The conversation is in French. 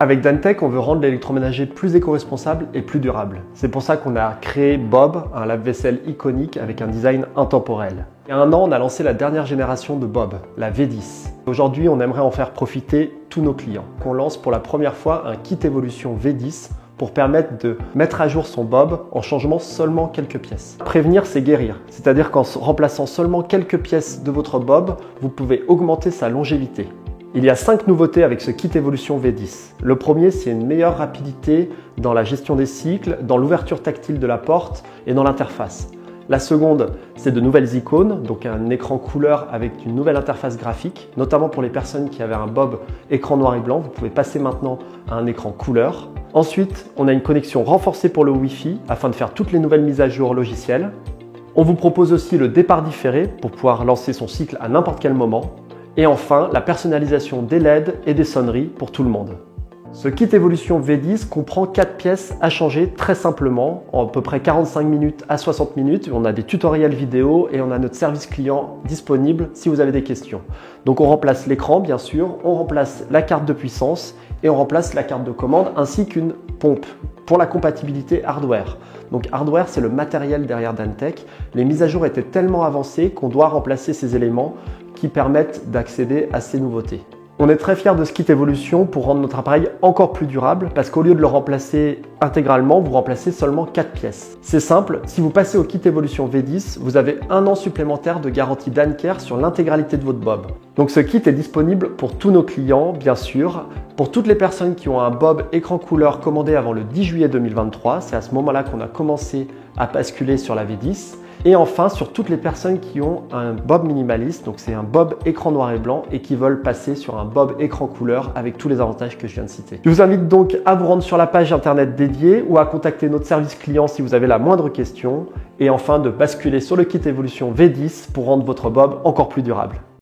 Avec Dantec, on veut rendre l'électroménager plus éco-responsable et plus durable. C'est pour ça qu'on a créé Bob, un lave-vaisselle iconique avec un design intemporel. Il y a un an, on a lancé la dernière génération de Bob, la V10. Aujourd'hui, on aimerait en faire profiter tous nos clients. On lance pour la première fois un kit évolution V10 pour permettre de mettre à jour son Bob en changeant seulement quelques pièces. Prévenir, c'est guérir. C'est-à-dire qu'en remplaçant seulement quelques pièces de votre Bob, vous pouvez augmenter sa longévité. Il y a 5 nouveautés avec ce kit évolution V10. Le premier, c'est une meilleure rapidité dans la gestion des cycles, dans l'ouverture tactile de la porte et dans l'interface. La seconde, c'est de nouvelles icônes, donc un écran couleur avec une nouvelle interface graphique, notamment pour les personnes qui avaient un Bob écran noir et blanc. Vous pouvez passer maintenant à un écran couleur. Ensuite, on a une connexion renforcée pour le Wi-Fi afin de faire toutes les nouvelles mises à jour logicielles. On vous propose aussi le départ différé pour pouvoir lancer son cycle à n'importe quel moment. Et enfin, la personnalisation des LED et des sonneries pour tout le monde. Ce kit évolution V10 comprend 4 pièces à changer très simplement, en à peu près 45 minutes à 60 minutes. On a des tutoriels vidéo et on a notre service client disponible si vous avez des questions. Donc on remplace l'écran bien sûr, on remplace la carte de puissance et on remplace la carte de commande ainsi qu'une pompe pour la compatibilité hardware. Donc hardware, c'est le matériel derrière Dantec. Les mises à jour étaient tellement avancées qu'on doit remplacer ces éléments qui permettent d'accéder à ces nouveautés. On est très fiers de ce kit évolution pour rendre notre appareil encore plus durable parce qu'au lieu de le remplacer intégralement, vous remplacez seulement 4 pièces. C'est simple, si vous passez au kit évolution V10, vous avez 1 an supplémentaire de garantie Dancare sur l'intégralité de votre Bob. Donc ce kit est disponible pour tous nos clients, bien sûr. Pour toutes les personnes qui ont un Bob écran couleur commandé avant le 10 juillet 2023, c'est à ce moment-là qu'on a commencé à basculer sur la V10. Et enfin, sur toutes les personnes qui ont un Bob minimaliste, donc c'est un Bob écran noir et blanc et qui veulent passer sur un Bob écran couleur avec tous les avantages que je viens de citer. Je vous invite donc à vous rendre sur la page internet dédiée ou à contacter notre service client si vous avez la moindre question. Et enfin, de basculer sur le kit évolution V10 pour rendre votre Bob encore plus durable.